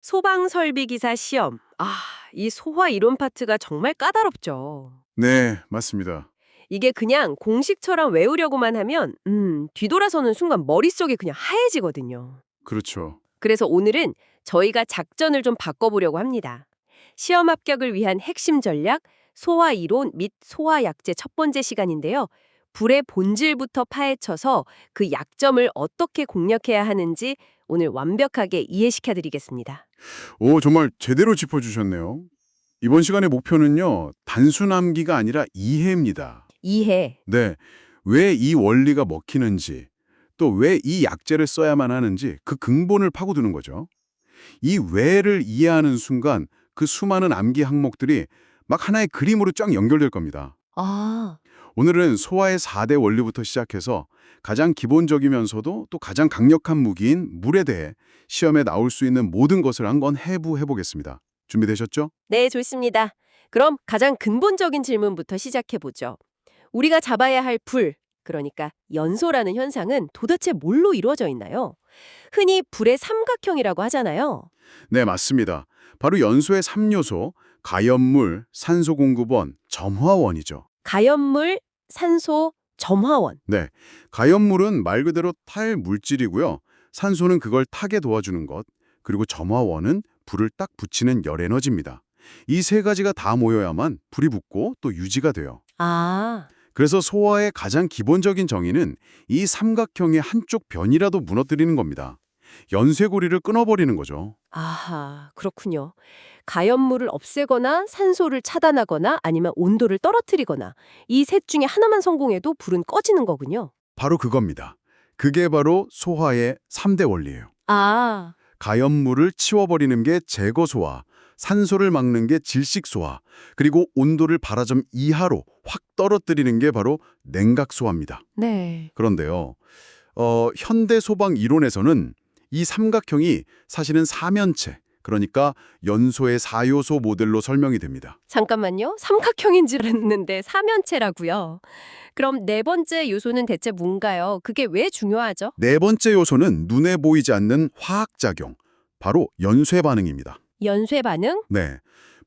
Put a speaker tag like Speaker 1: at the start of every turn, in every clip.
Speaker 1: 소방설비기사 시험. 이 소화 이론 파트가 정말 까다롭죠.
Speaker 2: 네, 맞습니다.
Speaker 1: 이게 그냥 공식처럼 외우려고만 하면, 뒤돌아서는 순간 머릿속이 그냥 하얘지거든요.
Speaker 2: 그렇죠.
Speaker 1: 그래서 오늘은 저희가 작전을 좀 바꿔보려고 합니다. 시험 합격을 위한 핵심 전략, 소화 이론 및 소화 약제 첫 번째 시간인데요. 불의 본질부터 파헤쳐서 그 약점을 어떻게 공략해야 하는지 오늘 완벽하게 이해시켜드리겠습니다.
Speaker 2: 오, 정말 제대로 짚어주셨네요. 이번 시간의 목표는요, 단순 암기가 아니라 이해입니다.
Speaker 1: 이해.
Speaker 2: 네, 왜 이 원리가 먹히는지, 또 왜 이 약재를 써야만 하는지 그 근본을 파고드는 거죠. 이 왜를 이해하는 순간 그 수많은 암기 항목들이 막 하나의 그림으로 쫙 연결될 겁니다.
Speaker 1: 아,
Speaker 2: 오늘은 소화의 4대 원리부터 시작해서 가장 기본적이면서도 또 가장 강력한 무기인 물에 대해 시험에 나올 수 있는 모든 것을 한번 해부해 보겠습니다. 준비되셨죠?
Speaker 1: 네, 좋습니다. 그럼 가장 근본적인 질문부터 시작해보죠. 우리가 잡아야 할 불, 그러니까 연소라는 현상은 도대체 뭘로 이루어져 있나요? 흔히 불의 삼각형이라고 하잖아요.
Speaker 2: 네, 맞습니다. 바로 연소의 3요소, 가염물, 산소공급원, 점화원이죠.
Speaker 1: 가염물, 산소, 점화원.
Speaker 2: 네, 가염물은 말 그대로 탈 물질이고요. 산소는 그걸 타게 도와주는 것, 그리고 점화원은 불을 딱 붙이는 열 에너지입니다. 이 세 가지가 다 모여야만 불이 붙고 또 유지가 돼요.
Speaker 1: 아,
Speaker 2: 그래서 소화의 가장 기본적인 정의는 이 삼각형의 한쪽 변이라도 무너뜨리는 겁니다. 연쇄고리를 끊어버리는 거죠.
Speaker 1: 아하, 그렇군요. 가염물을 없애거나 산소를 차단하거나 아니면 온도를 떨어뜨리거나 이 셋 중에 하나만 성공해도 불은 꺼지는 거군요.
Speaker 2: 바로 그겁니다. 그게 바로 소화의 3대 원리예요.
Speaker 1: 아,
Speaker 2: 가염물을 치워버리는 게 제거소화, 산소를 막는 게 질식소화, 그리고 온도를 발화점 이하로 확 떨어뜨리는 게 바로 냉각소화입니다.
Speaker 1: 네.
Speaker 2: 그런데요, 현대 소방 이론에서는 이 삼각형이 사실은 사면체, 그러니까 연소의 4요소 모델로 설명이 됩니다.
Speaker 1: 잠깐만요. 삼각형인 줄 알았는데 사면체라고요. 그럼 네 번째 요소는 대체 뭔가요? 그게 왜 중요하죠?
Speaker 2: 네 번째 요소는 눈에 보이지 않는 화학작용, 바로 연쇄 반응입니다.
Speaker 1: 연쇄 반응?
Speaker 2: 네,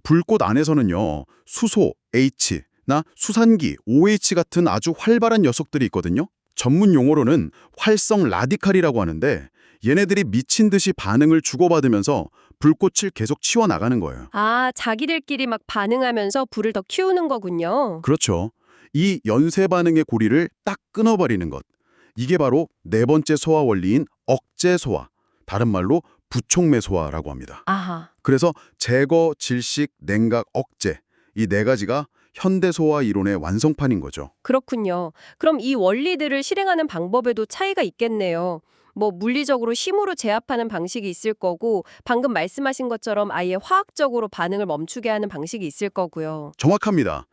Speaker 2: 불꽃 안에서는요, 수소, H나 수산기, OH 같은 아주 활발한 녀석들이 있거든요. 전문 용어로는 활성 라디칼이라고 하는데 얘네들이 미친 듯이 반응을 주고받으면서 불꽃을 계속 치워나가는 거예요.
Speaker 1: 아, 자기들끼리 막 반응하면서 불을 더 키우는 거군요.
Speaker 2: 그렇죠. 이 연쇄 반응의 고리를 딱 끊어버리는 것. 이게 바로 네 번째 소화 원리인 억제 소화, 다른 말로 부촉매 소화라고 합니다.
Speaker 1: 아하.
Speaker 2: 그래서 제거, 질식, 냉각, 억제 이 네 가지가 현대 소화 이론의 완성판인 거죠.
Speaker 1: 그렇군요. 그럼 이 원리들을 실행하는 방법에도 차이가 있겠네요. 뭐 물리적으로 힘으로 제압하는 방식이 있을 거고 방금 말씀하신 것처럼 아예 화학적으로 반응을 멈추게 하는 방식이 있을 거고요.
Speaker 2: 정확합니다.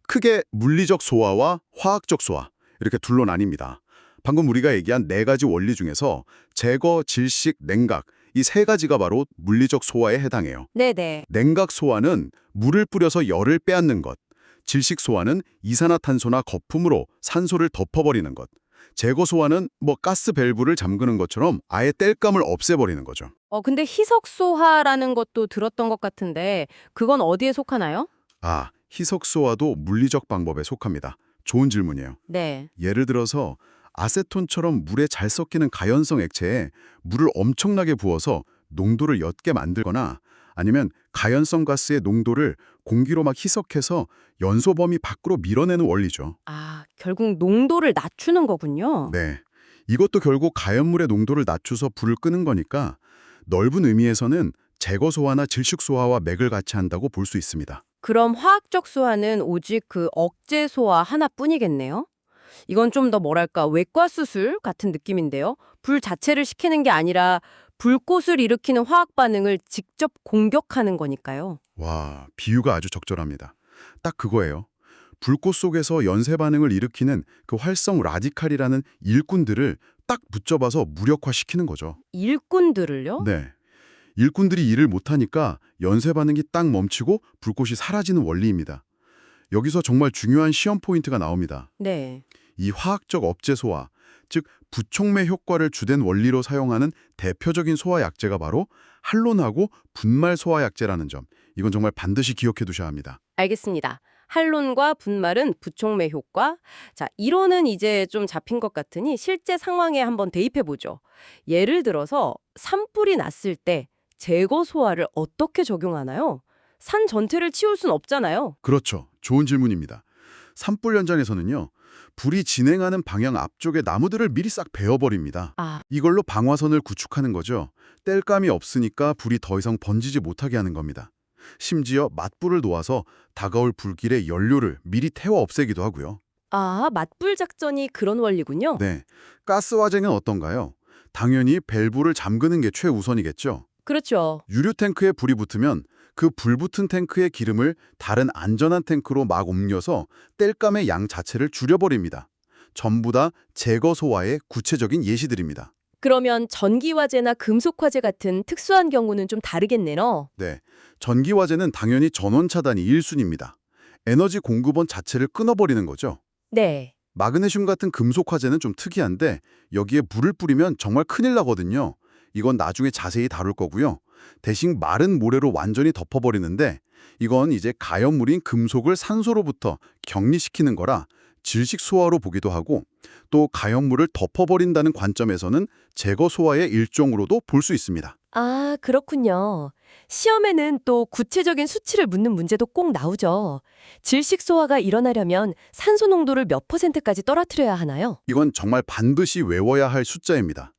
Speaker 2: 크게 물리적 소화와 화학적 소화 이렇게 둘로 나뉩니다. 방금 우리가 얘기한 네 가지 원리 중에서 제거, 질식, 냉각 이 세 가지가 바로 물리적 소화에 해당해요.
Speaker 1: 네네.
Speaker 2: 냉각 소화는 물을 뿌려서 열을 빼앗는 것, 질식 소화는 이산화탄소나 거품으로 산소를 덮어버리는 것, 제거 소화는 뭐 가스 밸브를 잠그는 것처럼 아예 땔감을 없애버리는 거죠.
Speaker 3: 근데 희석소화라는 것도 들었던 것 같은데 그건 어디에 속하나요?
Speaker 2: 아, 희석 소화도 물리적 방법에 속합니다. 좋은 질문이에요.
Speaker 3: 네.
Speaker 2: 예를 들어서 아세톤처럼 물에 잘 섞이는 가연성 액체에 물을 엄청나게 부어서 농도를 옅게 만들거나 아니면 가연성 가스의 농도를 공기로 막 희석해서 연소 범위 밖으로 밀어내는 원리죠.
Speaker 3: 아, 결국 농도를 낮추는 거군요.
Speaker 2: 네. 이것도 결국 가연물의 농도를 낮춰서 불을 끄는 거니까 넓은 의미에서는 제거 소화나 질식 소화와 맥을 같이 한다고 볼 수 있습니다.
Speaker 3: 그럼 화학적 소화는 오직 그 억제 소화 하나뿐이겠네요? 이건 좀 더 뭐랄까 외과 수술 같은 느낌인데요. 불 자체를 식히는 게 아니라 불꽃을 일으키는 화학 반응을 직접 공격하는 거니까요.
Speaker 2: 와, 비유가 아주 적절합니다. 딱 그거예요. 불꽃 속에서 연쇄 반응을 일으키는 그 활성 라디칼이라는 일꾼들을 딱 붙잡아서 무력화시키는 거죠.
Speaker 3: 일꾼들을요?
Speaker 2: 네. 일꾼들이 일을 못하니까 연쇄 반응이 딱 멈추고 불꽃이 사라지는 원리입니다. 여기서 정말 중요한 시험 포인트가 나옵니다.
Speaker 3: 네.
Speaker 2: 이 화학적 업체 소화, 즉 부촉매 효과를 주된 원리로 사용하는 대표적인 소화 약제가 바로 할론하고 분말 소화약제라는 점. 이건 정말 반드시 기억해 두셔야 합니다.
Speaker 3: 알겠습니다. 할론과 분말은 부촉매 효과. 자, 이론은 이제 좀 잡힌 것 같으니 실제 상황에 한번 대입해 보죠. 예를 들어서 산불이 났을 때 제거 소화를 어떻게 적용하나요? 산 전체를 치울 순 없잖아요.
Speaker 2: 그렇죠. 좋은 질문입니다. 산불 현장에서는요. 불이 진행하는 방향 앞쪽의 나무들을 미리 싹 베어버립니다.
Speaker 3: 아,
Speaker 2: 이걸로 방화선을 구축하는 거죠. 땔감이 없으니까 불이 더 이상 번지지 못하게 하는 겁니다. 심지어 맞불을 놓아서 다가올 불길의 연료를 미리 태워 없애기도 하고요.
Speaker 3: 맞불 작전이 그런 원리군요.
Speaker 2: 네, 가스 화재는 어떤가요? 당연히 밸브를 잠그는 게 최우선이겠죠.
Speaker 3: 그렇죠.
Speaker 2: 유류 탱크에 불이 붙으면 그 불붙은 탱크의 기름을 다른 안전한 탱크로 막 옮겨서 땔감의 양 자체를 줄여버립니다. 전부 다 제거 소화의 구체적인 예시들입니다.
Speaker 3: 그러면 전기화재나 금속화재 같은 특수한 경우는 좀 다르겠네요.
Speaker 2: 네, 전기 화재는 당연히 전원 차단이 1순위입니다. 에너지 공급원 자체를 끊어버리는 거죠.
Speaker 3: 네.
Speaker 2: 마그네슘 같은 금속 화재는 좀 특이한데 여기에 물을 뿌리면 정말 큰일 나거든요. 이건 나중에 자세히 다룰 거고요. 대신 마른 모래로 완전히 덮어버리는데 이건 이제 가연물인 금속을 산소로부터 격리시키는 거라 질식 소화로 보기도 하고 또 가연물을 덮어버린다는 관점에서는 제거 소화의 일종으로도 볼 수 있습니다.
Speaker 1: 아, 그렇군요. 시험에는 또 구체적인 수치를 묻는 문제도 꼭 나오죠. 질식 소화가 일어나려면 산소 농도를 몇 %까지 떨어뜨려야 하나요?
Speaker 2: 이건 정말 반드시 외워야 할 숫자입니다.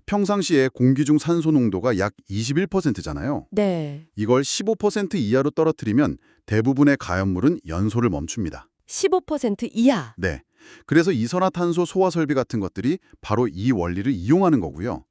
Speaker 2: 평상시에 공기 중 산소 농도가 약 21%잖아요.
Speaker 1: 네.
Speaker 2: 이걸 15% 이하로 떨어뜨리면 대부분의 가연물은 연소를 멈춥니다.
Speaker 1: 15% 이하.
Speaker 2: 네. 그래서 이산화탄소 소화 설비 같은 것들이 바로 이 원리를 이용하는 거고요.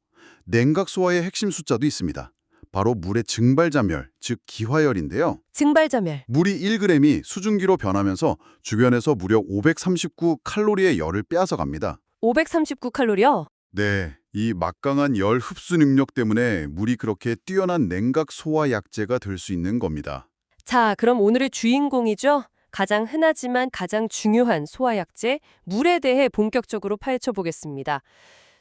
Speaker 2: 냉각 소화의 핵심 숫자도 있습니다. 바로 물의 증발자멸, 즉 기화열인데요.
Speaker 1: 증발자멸.
Speaker 2: 물이 1g이 수증기로 변하면서 주변에서 무려 539칼로리의 열을 빼앗아갑니다.
Speaker 1: 539칼로리요?
Speaker 2: 네, 이 막강한 열 흡수 능력 때문에 물이 그렇게 뛰어난 냉각 소화 약제가 될 수 있는 겁니다.
Speaker 1: 자, 그럼 오늘의 주인공이죠. 가장 흔하지만 가장 중요한 소화약제, 물에 대해 본격적으로 파헤쳐 보겠습니다.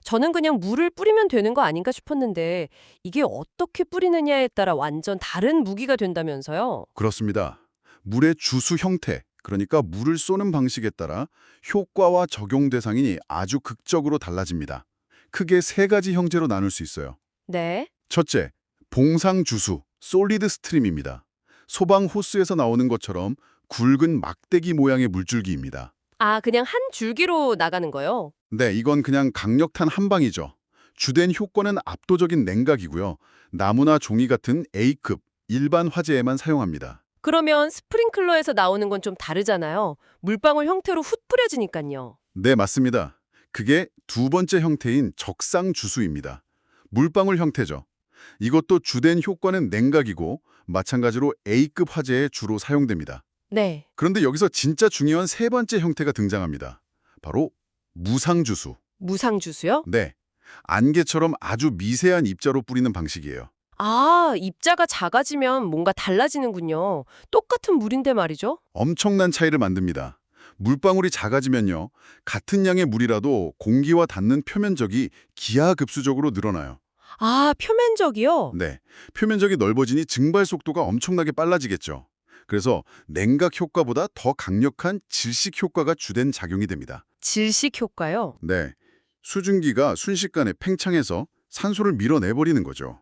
Speaker 1: 저는 그냥 물을 뿌리면 되는 거 아닌가 싶었는데 이게 어떻게 뿌리느냐에 따라 완전 다른 무기가 된다면서요?
Speaker 2: 그렇습니다. 물의 주수 형태, 그러니까 물을 쏘는 방식에 따라 효과와 적용 대상이 아주 극적으로 달라집니다. 크게 세 가지 형제로 나눌 수 있어요.
Speaker 1: 네.
Speaker 2: 첫째, 봉상주수, 솔리드 스트림입니다. 소방 호스에서 나오는 것처럼 굵은 막대기 모양의 물줄기입니다.
Speaker 1: 아, 그냥 한 줄기로 나가는 거요?
Speaker 2: 네, 이건 그냥 강력한 한 방이죠. 주된 효과는 압도적인 냉각이고요. 나무나 종이 같은 A급, 일반 화재에만 사용합니다.
Speaker 1: 그러면 스프링클러에서 나오는 건 좀 다르잖아요. 물방울 형태로 훗 뿌려지니까요.
Speaker 2: 네, 맞습니다. 그게 두 번째 형태인 적상주수입니다. 물방울 형태죠. 이것도 주된 효과는 냉각이고 마찬가지로 A급 화재에 주로 사용됩니다.
Speaker 1: 네.
Speaker 2: 그런데 여기서 진짜 중요한 세 번째 형태가 등장합니다. 바로 무상주수.
Speaker 1: 무상주수요?
Speaker 2: 네, 안개처럼 아주 미세한 입자로 뿌리는 방식이에요.
Speaker 1: 아, 입자가 작아지면 뭔가 달라지는군요. 똑같은 물인데 말이죠.
Speaker 2: 엄청난 차이를 만듭니다. 물방울이 작아지면요, 같은 양의 물이라도 공기와 닿는 표면적이 기하급수적으로 늘어나요.
Speaker 1: 아, 표면적이요?
Speaker 2: 네, 표면적이 넓어지니 증발 속도가 엄청나게 빨라지겠죠. 그래서 냉각 효과보다 더 강력한 질식 효과가 주된 작용이 됩니다.
Speaker 1: 질식 효과요?
Speaker 2: 네, 수증기가 순식간에 팽창해서 산소를 밀어내버리는 거죠.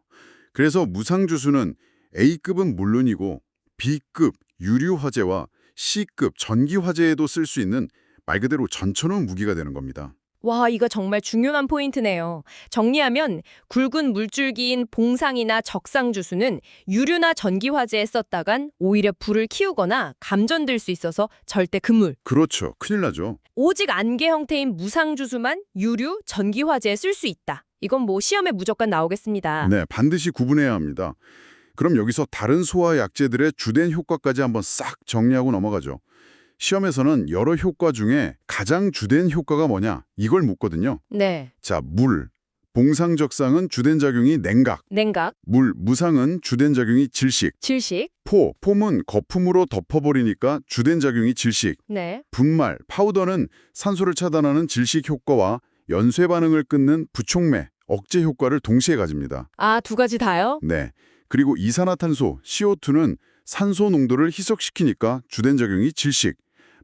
Speaker 2: 그래서 무상주수는 A급은 물론이고 B급 유류 화재와 C급 전기 화재에도 쓸 수 있는 말 그대로 전천후 무기가 되는 겁니다.
Speaker 4: 와, 이거 정말 중요한 포인트네요. 정리하면 굵은 물줄기인 봉상이나 적상주수는 유류나 전기화재에 썼다간 오히려 불을 키우거나 감전될 수 있어서 절대 금물.
Speaker 2: 그렇죠. 큰일 나죠.
Speaker 4: 오직 안개 형태인 무상주수만 유류, 전기화재에 쓸 수 있다. 이건 뭐 시험에 무조건 나오겠습니다.
Speaker 2: 네, 반드시 구분해야 합니다. 그럼 여기서 다른 소화 약제들의 주된 효과까지 한번 싹 정리하고 넘어가죠. 시험에서는 여러 효과 중에 가장 주된 효과가 뭐냐 이걸 묻거든요.
Speaker 4: 네.
Speaker 2: 자, 물. 봉상적상은 주된 작용이 냉각.
Speaker 4: 냉각,
Speaker 2: 무상은 주된 작용이 질식.
Speaker 4: 질식.
Speaker 2: 폼은 거품으로 덮어버리니까 주된 작용이 질식.
Speaker 4: 네.
Speaker 2: 분말, 파우더는 산소를 차단하는 질식 효과와 연쇄 반응을 끊는 부촉매, 억제 효과를 동시에 가집니다.
Speaker 3: 아, 두 가지 다요?
Speaker 2: 네. 그리고 이산화탄소, CO2는 산소 농도를 희석시키니까 주된 작용이 질식.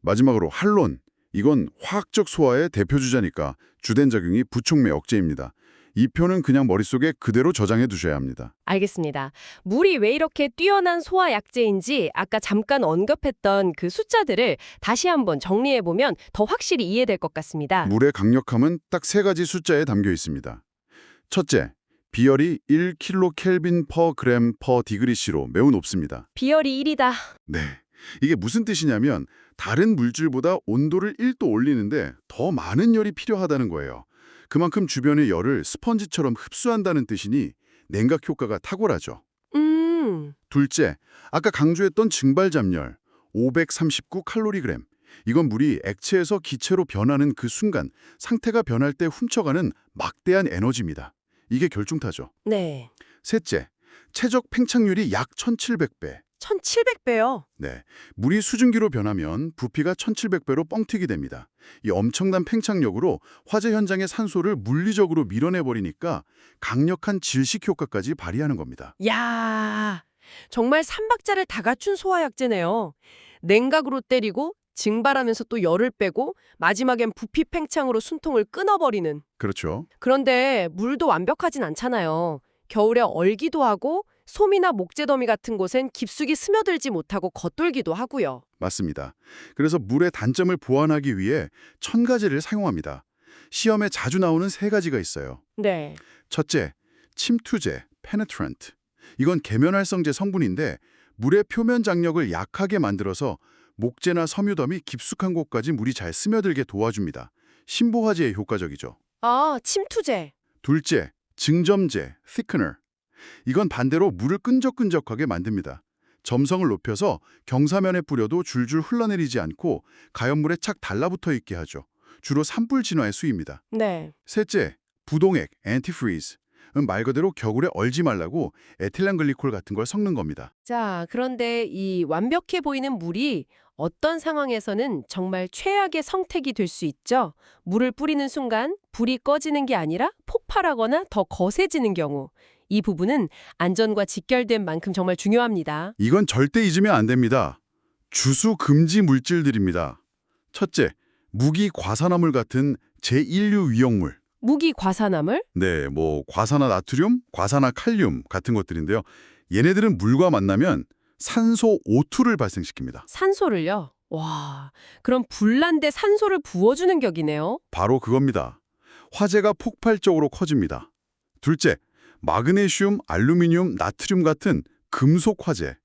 Speaker 2: 마지막으로 할론. 이건 화학적 소화의 대표 주자니까 주된 작용이 부촉매 억제입니다. 이 표는 그냥 머릿속에 그대로 저장해 두셔야 합니다.
Speaker 1: 알겠습니다. 물이 왜 이렇게 뛰어난 소화 약제인지 아까 잠깐 언급했던 그 숫자들을 다시 한번 정리해보면 더 확실히 이해될 것 같습니다.
Speaker 2: 물의 강력함은 딱 세 가지 숫자에 담겨 있습니다. 첫째, 비열이 1kcal/g/degC로 매우 높습니다.
Speaker 1: 비열이 1이다.
Speaker 2: 네. 이게 무슨 뜻이냐면 다른 물질보다 온도를 1도 올리는데 더 많은 열이 필요하다는 거예요. 그만큼 주변의 열을 스펀지처럼 흡수한다는 뜻이니 냉각 효과가 탁월하죠. 둘째, 아까 강조했던 증발잡열 539칼로리그램. 이건 물이 액체에서 기체로 변하는 그 순간 상태가 변할 때 훔쳐가는 막대한 에너지입니다. 이게 결중타죠.
Speaker 1: 네.
Speaker 2: 셋째, 최적 팽창률이 약 1700배.
Speaker 1: 1700배요.
Speaker 2: 네, 물이 수증기로 변하면 부피가 1700배로 뻥튀기 됩니다. 이 엄청난 팽창력으로 화재 현장의 산소를 물리적으로 밀어내버리니까 강력한 질식 효과까지 발휘하는 겁니다.
Speaker 1: 야, 정말 삼박자를 다 갖춘 소화약제네요. 냉각으로 때리고 증발하면서 또 열을 빼고 마지막엔 부피 팽창으로 숨통을 끊어버리는.
Speaker 2: 그렇죠.
Speaker 1: 그런데 물도 완벽하진 않잖아요. 겨울에 얼기도 하고 솜이나 목재더미 같은 곳엔 깊숙이 스며들지 못하고 겉돌기도 하고요.
Speaker 2: 맞습니다. 그래서 물의 단점을 보완하기 위해 첨가제를 사용합니다. 시험에 자주 나오는 세 가지가 있어요.
Speaker 1: 네.
Speaker 2: 첫째, 침투제, penetrant. 이건 계면활성제 성분인데 물의 표면 장력을 약하게 만들어서 목재나 섬유덤이 깊숙한 곳까지 물이 잘 스며들게 도와줍니다. 신보화제에 효과적이죠.
Speaker 1: 아, 침투제.
Speaker 2: 둘째, 증점제, thickener. 이건 반대로 물을 끈적끈적하게 만듭니다. 점성을 높여서 경사면에 뿌려도 줄줄 흘러내리지 않고 가연물에 착 달라붙어 있게 하죠. 주로 산불 진화에 쓰입니다.
Speaker 1: 네.
Speaker 2: 셋째, 부동액, antifreeze. 말 그대로 겨울에 얼지 말라고 에틸렌 글리콜 같은 걸 섞는 겁니다.
Speaker 1: 자, 그런데 이 완벽해 보이는 물이 어떤 상황에서는 정말 최악의 성택이 될 수 있죠. 물을 뿌리는 순간 불이 꺼지는 게 아니라 폭발하거나 더 거세지는 경우. 이 부분은 안전과 직결된 만큼 정말 중요합니다.
Speaker 2: 이건 절대 잊으면 안 됩니다. 주수 금지 물질들입니다. 첫째, 무기 과산화물 같은 제1류 위험물.
Speaker 1: 무기 과산화물?
Speaker 2: 네, 과산화 나트륨, 과산화 칼륨 같은 것들인데요. 얘네들은 물과 만나면 산소 O2를 발생시킵니다.
Speaker 1: 산소를요? 와, 그럼 불난데 산소를 부어주는 격이네요.
Speaker 2: 바로 그겁니다. 화재가 폭발적으로 커집니다. 둘째, 마그네슘, 알루미늄, 나트륨 같은 금속 화재.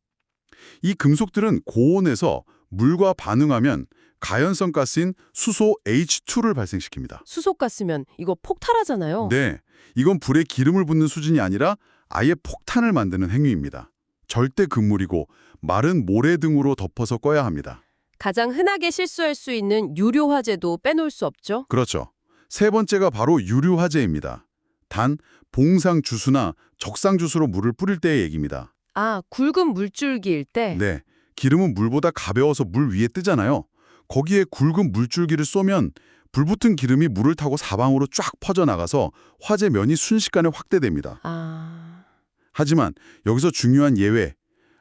Speaker 2: 이 금속들은 고온에서 물과 반응하면 가연성 가스인 수소 H2를 발생시킵니다.
Speaker 1: 수소가스면 이거 폭발하잖아요.
Speaker 2: 네, 이건 불에 기름을 붓는 수준이 아니라 아예 폭탄을 만드는 행위입니다. 절대 금물이고 마른 모래 등으로 덮어서 꺼야 합니다.
Speaker 1: 가장 흔하게 실수할 수 있는 유료 화재도 빼놓을 수 없죠.
Speaker 2: 그렇죠. 세 번째가 바로 유류 화재입니다. 단, 봉상 주수나 적상 주수로 물을 뿌릴 때의 얘기입니다.
Speaker 1: 아, 굵은 물줄기일 때?
Speaker 2: 네, 기름은 물보다 가벼워서 물 위에 뜨잖아요. 거기에 굵은 물줄기를 쏘면 불붙은 기름이 물을 타고 사방으로 쫙 퍼져나가서 화재 면이 순식간에 확대됩니다.
Speaker 1: 아,
Speaker 2: 하지만 여기서 중요한 예외,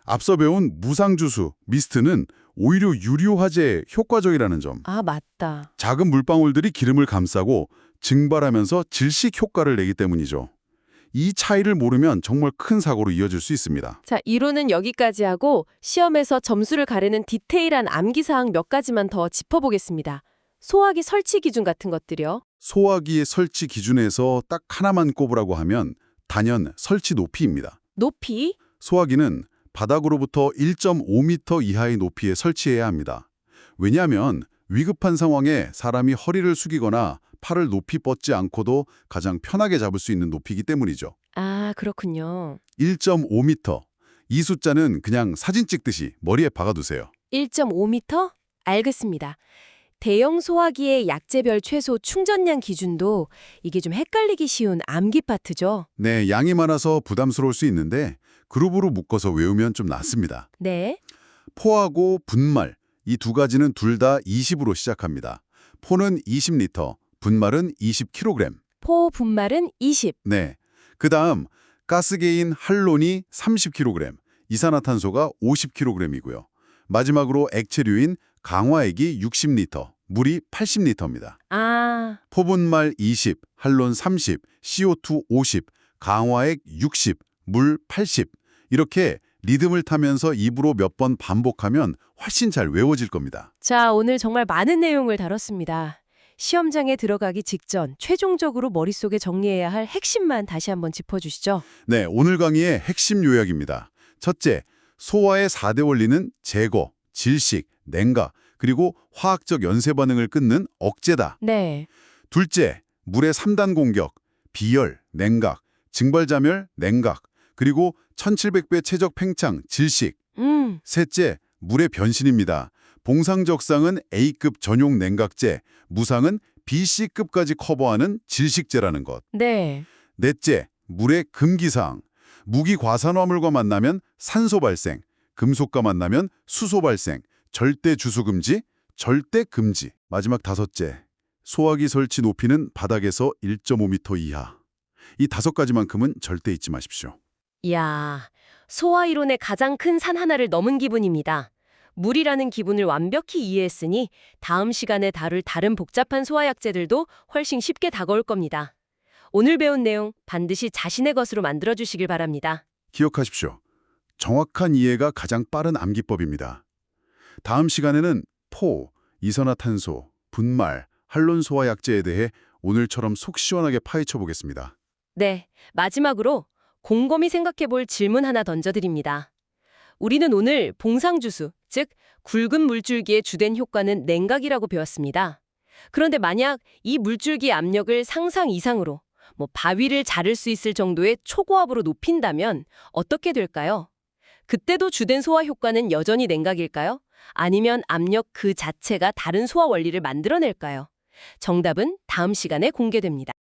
Speaker 2: 앞서 배운 무상주수, 미스트는 오히려 유류 화재에 효과적이라는 점.
Speaker 1: 아, 맞다.
Speaker 2: 작은 물방울들이 기름을 감싸고 증발하면서 질식 효과를 내기 때문이죠. 이 차이를 모르면 정말 큰 사고로 이어질 수 있습니다.
Speaker 1: 자, 이론은 여기까지 하고 시험에서 점수를 가르는 디테일한 암기사항 몇 가지만 더 짚어보겠습니다. 소화기 설치 기준 같은 것들이요.
Speaker 2: 소화기의 설치 기준에서 딱 하나만 꼽으라고 하면 단연 설치 높이입니다.
Speaker 1: 높이?
Speaker 2: 소화기는 바닥으로부터 1.5m 이하의 높이에 설치해야 합니다. 왜냐하면 위급한 상황에 사람이 허리를 숙이거나 팔을 높이 뻗지 않고도 가장 편하게 잡을 수 있는 높이이기 때문이죠.
Speaker 1: 아, 그렇군요.
Speaker 2: 1.5m. 이 숫자는 그냥 사진 찍듯이 머리에 박아두세요.
Speaker 1: 1.5m? 알겠습니다. 대형 소화기의 약재별 최소 충전량 기준도 이게 좀 헷갈리기 쉬운 암기 파트죠.
Speaker 2: 네, 양이 많아서 부담스러울 수 있는데 그룹으로 묶어서 외우면 좀 낫습니다.
Speaker 1: 네.
Speaker 2: 포하고 분말, 이 두 가지는 둘 다 20으로 시작합니다. 포는 20리터, 분말은 20kg.
Speaker 4: 포 분말은 20.
Speaker 2: 네. 그다음 가스계인 할론이 30kg, 이산화탄소가 50kg이고요. 마지막으로 액체류인 강화액이 60리터, 물이 80리터입니다.
Speaker 4: 아,
Speaker 2: 포분말 20, 할론 30, CO2 50, 강화액 60, 물 80. 이렇게 리듬을 타면서 입으로 몇 번 반복하면 훨씬 잘 외워질 겁니다.
Speaker 4: 자, 오늘 정말 많은 내용을 다뤘습니다. 시험장에 들어가기 직전 최종적으로 머릿속에 정리해야 할 핵심만 다시 한번 짚어주시죠.
Speaker 2: 네, 오늘 강의의 핵심 요약입니다. 첫째, 소화의 4대 원리는 제거, 질식, 냉각, 그리고 화학적 연쇄 반응을 끊는 억제다.
Speaker 4: 네.
Speaker 2: 둘째, 물의 3단 공격, 비열, 냉각, 증발자멸, 냉각, 그리고 1700배 최적 팽창, 질식. 셋째, 물의 변신입니다. 봉상적상은 A급 전용 냉각제, 무상은 BC급까지 커버하는 질식제라는 것.
Speaker 4: 네.
Speaker 2: 넷째, 물의 금기사항. 무기 과산화물과 만나면 산소 발생, 금속과 만나면 수소 발생, 절대 주수 금지, 절대 금지. 마지막 다섯째, 소화기 설치 높이는 바닥에서 1.5m 이하. 이 5가지만큼은 절대 잊지 마십시오.
Speaker 1: 이야, 소화 이론의 가장 큰 산 하나를 넘은 기분입니다. 물이라는 기분을 완벽히 이해했으니 다음 시간에 다룰 다른 복잡한 소화약제들도 훨씬 쉽게 다가올 겁니다. 오늘 배운 내용 반드시 자신의 것으로 만들어주시길 바랍니다.
Speaker 2: 기억하십시오. 정확한 이해가 가장 빠른 암기법입니다. 다음 시간에는 포, 이산화탄소, 분말, 할론 소화약제에 대해 오늘처럼 속 시원하게 파헤쳐 보겠습니다.
Speaker 1: 네, 마지막으로 곰곰이 생각해볼 질문 하나 던져드립니다. 우리는 오늘 봉상주수, 즉 굵은 물줄기의 주된 효과는 냉각이라고 배웠습니다. 그런데 만약 이 물줄기의 압력을 상상 이상으로, 바위를 자를 수 있을 정도의 초고압으로 높인다면 어떻게 될까요? 그때도 주된 소화 효과는 여전히 냉각일까요? 아니면 압력 그 자체가 다른 소화 원리를 만들어낼까요? 정답은 다음 시간에 공개됩니다.